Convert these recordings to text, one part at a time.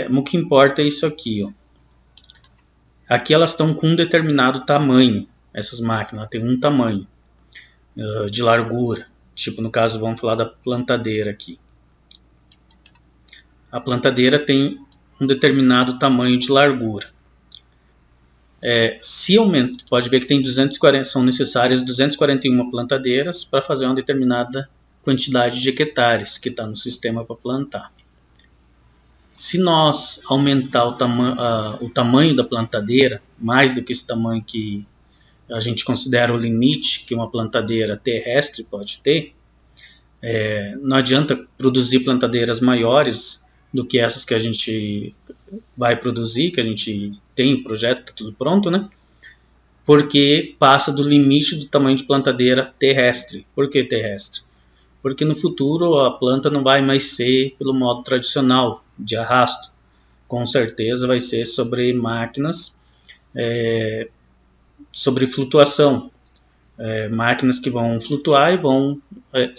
O que importa é isso aqui, ó. Aqui elas estão com um determinado tamanho, essas máquinas, tem um tamanho de largura. Tipo, no caso, vamos falar da plantadeira aqui. A plantadeira tem um determinado tamanho de largura. Se aumenta, pode ver que tem 240, são necessárias 241 plantadeiras para fazer uma determinada quantidade de hectares que está no sistema para plantar. Se nós aumentar o tamanho da plantadeira, mais do que esse tamanho que a gente considera o limite que uma plantadeira terrestre pode ter, não adianta produzir plantadeiras maiores do que essas que a gente vai produzir, que a gente tem o projeto tudo pronto, né? Porque passa do limite do tamanho de plantadeira terrestre. Por que terrestre? Porque no futuro a planta não vai mais ser pelo modo tradicional de arrasto. Com certeza vai ser sobre máquinas, sobre flutuação. Máquinas que vão flutuar e vão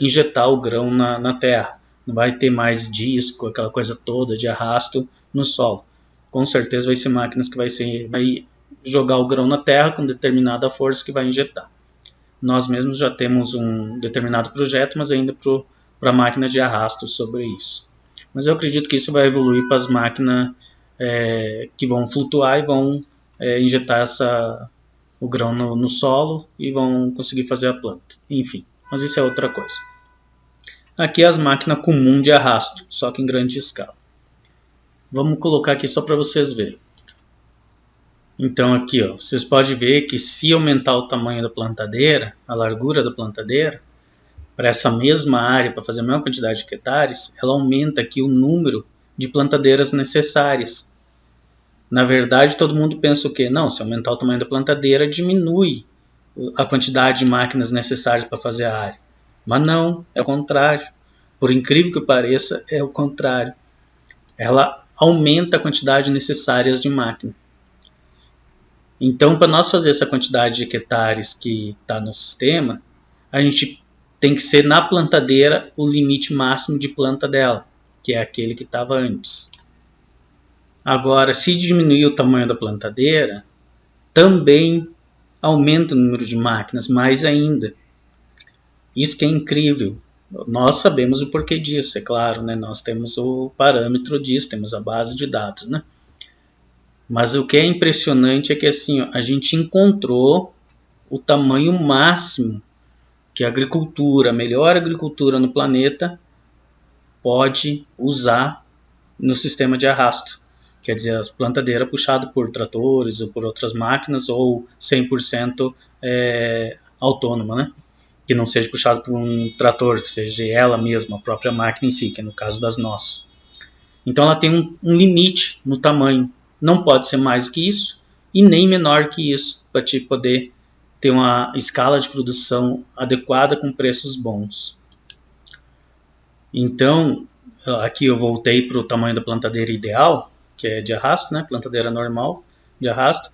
injetar o grão na terra. Não vai ter mais disco, aquela coisa toda de arrasto no solo. Com certeza vai ser máquinas que vai jogar o grão na terra com determinada força que vai injetar. Nós mesmos já temos um determinado projeto, mas ainda para a máquina de arrasto sobre isso. Mas eu acredito que isso vai evoluir para as máquinas que vão flutuar e vão injetar o grão no solo e vão conseguir fazer a planta. Enfim, mas isso é outra coisa. Aqui é as máquinas comuns de arrasto, só que em grande escala. Vamos colocar aqui só para vocês verem. Então aqui, ó, vocês podem ver que se aumentar o tamanho da plantadeira, a largura da plantadeira, para essa mesma área, para fazer a mesma quantidade de hectares, ela aumenta aqui o número de plantadeiras necessárias. Na verdade, todo mundo pensa o quê? Não, se aumentar o tamanho da plantadeira, diminui a quantidade de máquinas necessárias para fazer a área. Mas não, é o contrário. Por incrível que pareça, é o contrário. Ela aumenta a quantidade necessária de máquina. Então, para nós fazer essa quantidade de hectares que está no sistema, a gente tem que ser na plantadeira o limite máximo de planta dela, que é aquele que estava antes. Agora, se diminuir o tamanho da plantadeira, também aumenta o número de máquinas, mais ainda. Isso que é incrível. Nós sabemos o porquê disso, é claro, né? Nós temos o parâmetro disso, temos a base de dados, né? Mas o que é impressionante é que assim, a gente encontrou o tamanho máximo que a agricultura, a melhor agricultura no planeta, pode usar no sistema de arrasto. Quer dizer, as plantadeiras puxadas por tratores ou por outras máquinas ou 100% autônoma, né? Que não seja puxado por um trator, que seja ela mesma, a própria máquina em si, que é no caso das nossas. Então ela tem um limite no tamanho. Não pode ser mais que isso e nem menor que isso, para te poder ter uma escala de produção adequada com preços bons. Então, aqui eu voltei para o tamanho da plantadeira ideal, que é de arrasto, né? Plantadeira normal de arrasto.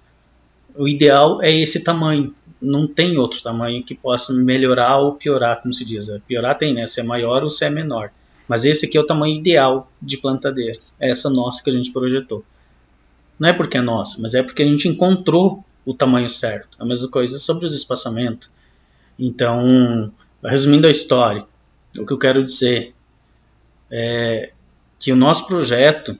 O ideal é esse tamanho. Não tem outro tamanho que possa melhorar ou piorar, como se diz. Piorar tem, né? Se é maior ou se é menor. Mas esse aqui é o tamanho ideal de plantadeiras. É essa nossa que a gente projetou. Não é porque é nossa, mas é porque a gente encontrou o tamanho certo. A mesma coisa sobre os espaçamentos. Então, resumindo a história, o que eu quero dizer é que o nosso projeto,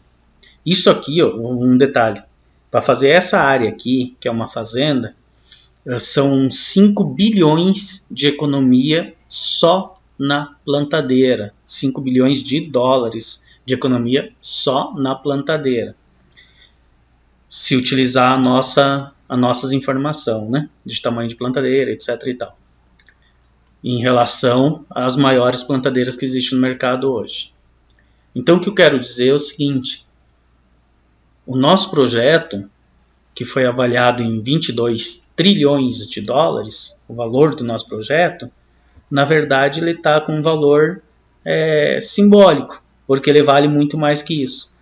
isso aqui, ó, um detalhe, para fazer essa área aqui, que é uma fazenda, são 5 bilhões de economia só na plantadeira. 5 bilhões de dólares de economia só na plantadeira. Se utilizar a nossas informações, né, de tamanho de plantadeira, etc. e tal, em relação às maiores plantadeiras que existem no mercado hoje. Então o que eu quero dizer é o seguinte: o nosso projeto, que foi avaliado em 22 trilhões de dólares, o valor do nosso projeto, na verdade ele está com um valor simbólico, porque ele vale muito mais que isso.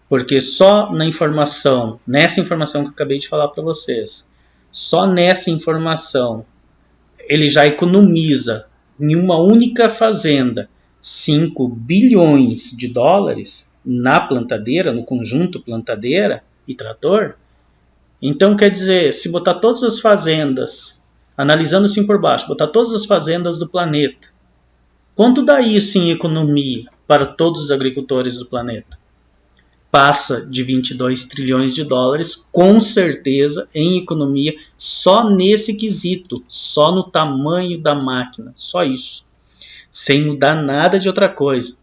Porque só nessa informação que eu acabei de falar para vocês, só nessa informação ele já economiza em uma única fazenda 5 bilhões de dólares na plantadeira, no conjunto plantadeira e trator. Então, quer dizer, se botar todas as fazendas, analisando assim por baixo, botar todas as fazendas do planeta, quanto dá isso em economia para todos os agricultores do planeta? Passa de 22 trilhões de dólares, com certeza, em economia, só nesse quesito, só no tamanho da máquina, só isso. Sem mudar nada de outra coisa,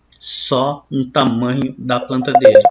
só no tamanho da plantadeira.